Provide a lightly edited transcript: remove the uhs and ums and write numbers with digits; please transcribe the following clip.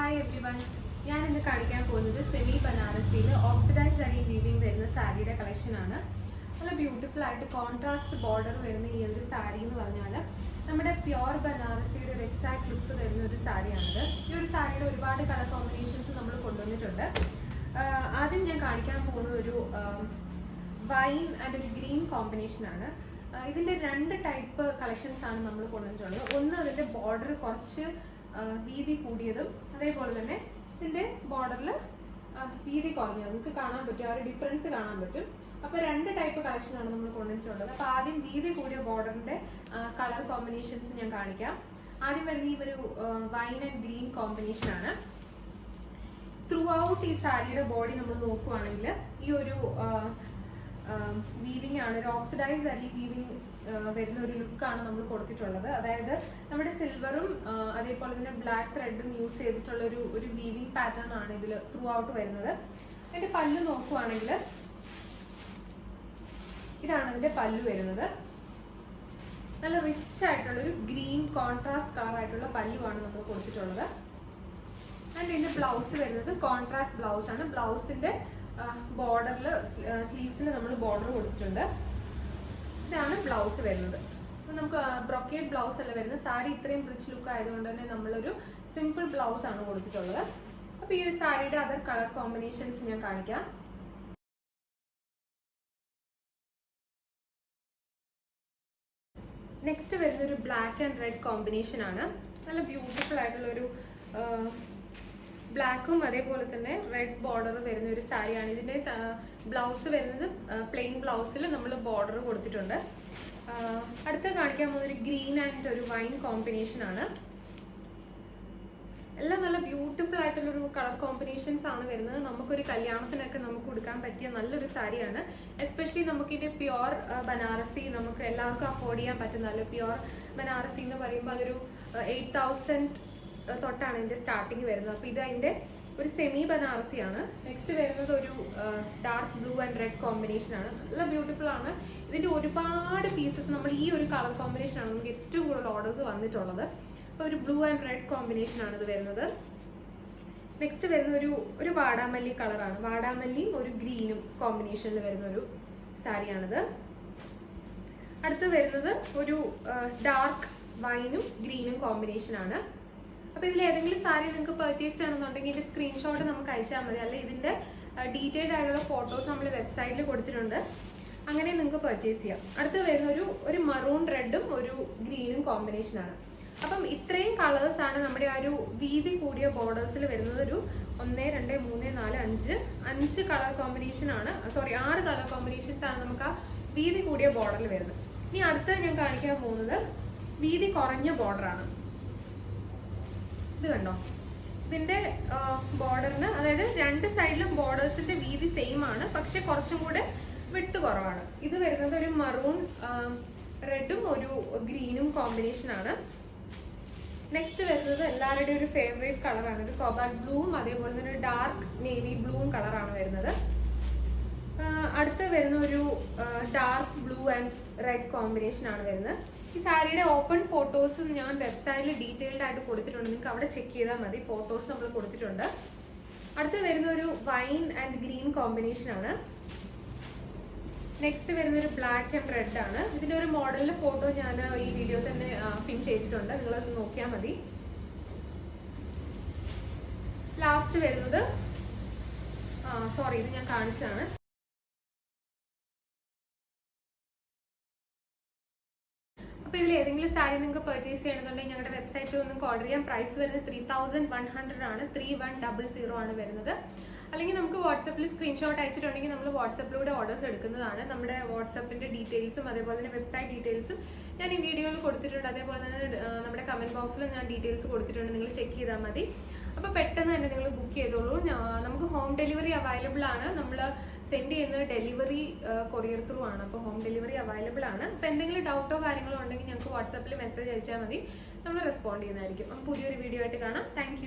Hi everyone. ഞാൻ ഇന്ന് കാണിക്കാൻ പോകുന്നത് സെമി ബനാറസിയിൽ ഓക്സിഡൈസ് സരി വീവിംഗ് വരുന്ന സാരിയുടെ കളക്ഷൻ ആണ്. നല്ല ബ്യൂട്ടിഫുൾ ആയിട്ട് കോൺട്രാസ്റ്റ് ബോർഡർ വരുന്ന ഈ ഒരു സാരി എന്ന് പറഞ്ഞാൽ നമ്മുടെ പ്യുവർ ബനാറസിയുടെ ഒരു എക്സാക്ട് ലുക്ക് തരുന്ന ഒരു സാരിയാണിത്. ഈ ഒരു സാരിയുടെ ഒരുപാട് കളർ കോമ്പിനേഷൻസ് നമ്മൾ കൊണ്ടുവന്നിട്ടുണ്ട്. ആദ്യം ഞാൻ കാണിക്കാൻ പോകുന്ന ഒരു വൈൻ ആൻഡ് ഒരു ഗ്രീൻ കോമ്പിനേഷൻ ആണ്. ഇതിന്റെ രണ്ട് ടൈപ്പ് കളക്ഷൻസ് ആണ് നമ്മൾ കൊണ്ടുവന്നിട്ടുള്ളത്. ഒന്ന് അതിന്റെ ബോർഡർ കുറച്ച് വീതി കൂടിയതും അതേപോലെ തന്നെ ഇതിന്റെ ബോർഡറിൽ വീതി കുറഞ്ഞത് നമുക്ക് കാണാൻ പറ്റും, ആ ഒരു ഡിഫറൻസ് കാണാൻ പറ്റും. അപ്പൊ രണ്ട് ടൈപ്പ് കളക്ഷൻ ആണ് നമ്മൾ കൊണ്ടുവന്നിട്ടുള്ളത്. അപ്പൊ ആദ്യം വീതി കൂടിയ ബോർഡറിന്റെ കളർ കോമ്പിനേഷൻസ് ഞാൻ കാണിക്കാം. ആദ്യം വരുന്ന ഈ ഒരു വൈൻ ആൻഡ് ഗ്രീൻ കോമ്പിനേഷൻ ആണ്. ത്രൂ ഔട്ട് ഈ സാരിയുടെ ബോഡി നമ്മൾ നോക്കുവാണെങ്കിൽ ഈ ഒരു വീവിംഗ് ആണ്, ഒരു ഓക്സിഡൈസ് സരി വീവിംഗ് വരുന്ന ഒരു ലുക്കാണ് നമ്മൾ കൊടുത്തിട്ടുള്ളത്. അതായത് നമ്മുടെ സിൽവറും അതേപോലെ തന്നെ ബ്ലാക്ക് ത്രെഡും യൂസ് ചെയ്തിട്ടുള്ള ഒരു വീവിംഗ് പാറ്റേൺ ആണ് ഇതിൽ ത്രൂ ഔട്ട് വരുന്നത്. അതിന്റെ പല്ല് നോക്കുവാണെങ്കിൽ ഇതാണ് അതിന്റെ പല്ല് വരുന്നത്. നല്ല റിച്ച് ആയിട്ടുള്ള ഒരു ഗ്രീൻ കോൺട്രാസ്റ്റ് കളർ ആയിട്ടുള്ള പല്ലുവാണ് നമ്മൾ കൊടുത്തിട്ടുള്ളത്. ആൻഡ് ഇതിന്റെ ബ്ലൗസ് വരുന്നത് കോൺട്രാസ്റ്റ് ബ്ലൗസ് ആണ്. ബ്ലൗസിന്റെ ബോർഡറിൽ സ്ലീവ്സിൽ നമ്മൾ ബോർഡർ കൊടുത്തിട്ടുണ്ട്. ഇതാണ് ബ്ലൗസ് വരുന്നത്. നമുക്ക് ബ്രൊക്കേഡ് ബ്ലൗസ് അല്ല വരുന്നത്. സാരി ഇത്രയും റിച്ച് ലുക്ക് ആയതുകൊണ്ട് തന്നെ നമ്മളൊരു സിമ്പിൾ ബ്ലൗസ് ആണ് കൊടുത്തിട്ടുള്ളത്. അപ്പൊ ഈ ഒരു സാരിയുടെ അതർ കളർ കോമ്പിനേഷൻസ് ഞാൻ കാണിക്കാം. നെക്സ്റ്റ് വരുന്ന ഒരു ബ്ലാക്ക് ആൻഡ് റെഡ് കോമ്പിനേഷൻ ആണ്. നല്ല ബ്യൂട്ടിഫുൾ ആയിട്ടുള്ള ഒരു ബ്ലാക്കും അതേപോലെ തന്നെ റെഡ് ബോർഡർ വരുന്ന ഒരു സാരിയാണ്. ഇതിന്റെ ബ്ലൗസ് വരുന്നത് പ്ലെയിൻ ബ്ലൗസിൽ നമ്മൾ ബോർഡർ കൊടുത്തിട്ടുണ്ട്. അടുത്ത കാണിക്കാൻ പോകുന്ന ഒരു ഗ്രീൻ ആൻഡ് ഒരു വൈൻ കോമ്പിനേഷൻ ആണ്. എല്ലാം നല്ല ബ്യൂട്ടിഫുൾ ആയിട്ടുള്ള ഒരു കളർ കോമ്പിനേഷൻസ് ആണ് വരുന്നത്. നമുക്കൊരു കല്യാണത്തിനൊക്കെ നമുക്ക് കൊടുക്കാൻ പറ്റിയ നല്ലൊരു സാരിയാണ്. എസ്പെഷ്യലി നമുക്കിത് പ്യുവർ ബനാറസി നമുക്ക് എല്ലാവർക്കും അഫോർഡ് ചെയ്യാൻ പറ്റുന്ന നല്ല പ്യുവർ ബനാറസി എന്ന് പറയുമ്പോൾ അതൊരു 8,000 തൊട്ടാണ് ഇതിന്റെ സ്റ്റാർട്ടിങ് വരുന്നത്. അപ്പൊ ഇത് അതിന്റെ ഒരു സെമി ബനാറസി ആണ്. നെക്സ്റ്റ് വരുന്നത് ഒരു dark blue and red combination ആണ്. നല്ല ബ്യൂട്ടിഫുൾ ആണ്. ഇതിന്റെ ഒരുപാട് പീസസ് നമ്മൾ ഈ ഒരു കളർ കോമ്പിനേഷൻ ആണ് നമുക്ക് ഏറ്റവും കൂടുതൽ ഓർഡേഴ്സ് വന്നിട്ടുള്ളത്. അപ്പൊ ഒരു ബ്ലൂ ആൻഡ് റെഡ് കോമ്പിനേഷൻ ആണ് ഇത് വരുന്നത്. നെക്സ്റ്റ് വരുന്ന ഒരു വാടാമല്ലി കളറാണ്. വാടാമല്ലിയും ഒരു ഗ്രീനും കോമ്പിനേഷനിൽ വരുന്ന ഒരു സാരിയാണിത്. അടുത്ത് വരുന്നത് ഒരു ഡാർക്ക് വൈനും ഗ്രീനും കോമ്പിനേഷൻ ആണ്. അപ്പൊ ഇതിൽ ഏതെങ്കിലും സാരി നിങ്ങൾക്ക് പർച്ചേസ് ചെയ്യണമെന്നുണ്ടെങ്കിൽ ഇതിന്റെ സ്ക്രീൻഷോട്ട് നമുക്ക് അയച്ചാൽ മതി. അല്ലെ ഇതിന്റെ ഡീറ്റെയിൽഡ് ആയിട്ടുള്ള ഫോട്ടോസ് നമ്മൾ വെബ്സൈറ്റിൽ കൊടുത്തിട്ടുണ്ട്. അങ്ങനെ നിങ്ങൾക്ക് പർച്ചേസ് ചെയ്യാം. അടുത്ത് വരുന്ന ഒരു മറൂൺ റെഡും ഒരു ഗ്രീനും കോമ്പിനേഷൻ ആണ്. അപ്പം ഇത്രയും കളേഴ്സ് ആണ് നമ്മുടെ ആ ഒരു വീതി കൂടിയ ബോർഡേഴ്സിൽ വരുന്നത്. ഒരു 1, 2, 3, 4, 5 കളർ കോമ്പിനേഷൻ ആണ്. സോറി 6 കളർ കോമ്പിനേഷൻസ് ആണ് നമുക്ക് ആ വീതി കൂടിയ ബോർഡറിൽ വരുന്നത്. ഇനി അടുത്ത ഞാൻ കാണിക്കാൻ പോകുന്നത് വീതി കുറഞ്ഞ ബോർഡറാണ്. ഇത് കണ്ടോ, ഇതിന്റെ ബോർഡറിന് അതായത് രണ്ട് സൈഡിലും ബോർഡേഴ്സിന്റെ വീതി സെയിം ആണ്, പക്ഷെ കുറച്ചും കൂടെ വിട്ട് കുറവാണ്. ഇത് വരുന്നത് ഒരു മറൂൺ റെഡും ഒരു ഗ്രീനും കോമ്പിനേഷൻ ആണ്. നെക്സ്റ്റ് വരുന്നത് എല്ലാവരുടെയും ഒരു ഫേവറേറ്റ് കളറാണ്. ഒരു കോബാൾട്ട് ബ്ലൂവും അതേപോലെ തന്നെ ഒരു ഡാർക്ക് നേവി ബ്ലൂവും കളറാണ് വരുന്നത്. അടുത്ത് വരുന്ന ഒരു dark blue and red combination ആണ് വരുന്നത്. ഈ സാരിയുടെ ഓപ്പൺ ഫോട്ടോസ് ഞാൻ വെബ്സൈറ്റിൽ ഡീറ്റെയിൽഡ് ആയിട്ട് കൊടുത്തിട്ടുണ്ട്. നിങ്ങൾക്ക് അവിടെ ചെക്ക് ചെയ്താൽ മതി. ഫോട്ടോസ് നമ്മൾ കൊടുത്തിട്ടുണ്ട്. അടുത്ത് വരുന്ന ഒരു വൈൻ ആൻഡ് ഗ്രീൻ കോമ്പിനേഷൻ ആണ്. നെക്സ്റ്റ് വരുന്ന ഒരു ബ്ലാക്ക് ആൻഡ് റെഡ് ആണ്. ഇതിന്റെ ഒരു മോഡലിന്റെ ഫോട്ടോ ഞാൻ ഈ വീഡിയോ തന്നെ പിൻ ചെയ്തിട്ടുണ്ട്, നിങ്ങളത് നോക്കിയാൽ മതി. ലാസ്റ്റ് വരുന്നത് സോറി ഇത് ഞാൻ കാണിച്ചതാണ്. അപ്പോൾ ഇതിൽ ഏതെങ്കിലും സാരി നിങ്ങൾക്ക് പർച്ചേസ് ചെയ്യണമെന്നുണ്ടെങ്കിൽ ഞങ്ങളുടെ വെബ്സൈറ്റിൽ നിങ്ങൾക്ക് ഓർഡർ ചെയ്യാം. പ്രൈസ് വരുന്നത് 3,100 ആണ്. 3100 ആണ് വരുന്നത്. അല്ലെങ്കിൽ നമുക്ക് വാട്സപ്പിൽ സ്ക്രീൻഷോട്ട് അയച്ചിട്ടുണ്ടെങ്കിൽ നമ്മൾ വാട്സപ്പിലൂടെ ഓർഡേഴ്സ് എടുക്കുന്നതാണ്. നമ്മുടെ വാട്സപ്പിന്റെ ഡീറ്റെയിൽസും അതേപോലെ തന്നെ വെബ്സൈറ്റ് ഡീറ്റെയിൽസും ഞാൻ ഈ വീഡിയോയിൽ കൊടുത്തിട്ടുണ്ട്. അതേപോലെ തന്നെ നമ്മുടെ കമന്റ് ബോക്സിൽ ഞാൻ ഡീറ്റെയിൽസ് കൊടുത്തിട്ടുണ്ട്, നിങ്ങൾ ചെക്ക് ചെയ്താൽ മതി. അപ്പോൾ പെട്ടെന്ന് തന്നെ നിങ്ങൾ ബുക്ക് ചെയ്തോളൂ. നമുക്ക് ഹോം ഡെലിവറി അവൈലബിൾ ആണ്. നമ്മൾ സെൻഡ് ചെയ്യുന്നത് ഡെലിവറി കൊറിയർ ത്രൂ ആണ്. അപ്പോൾ ഹോം ഡെലിവറി അവൈലബിൾ ആണ്. അപ്പോൾ എന്തെങ്കിലും ഡൗട്ടോ കാര്യങ്ങളോ ഉണ്ടെങ്കിൽ ഞങ്ങൾക്ക് വാട്സപ്പിൽ മെസ്സേജ് അയച്ചാൽ മതി, നമ്മൾ റെസ്പോണ്ട് ചെയ്യുന്നതായിരിക്കും. അപ്പം പുതിയൊരു വീഡിയോ ആയിട്ട് കാണാം. താങ്ക്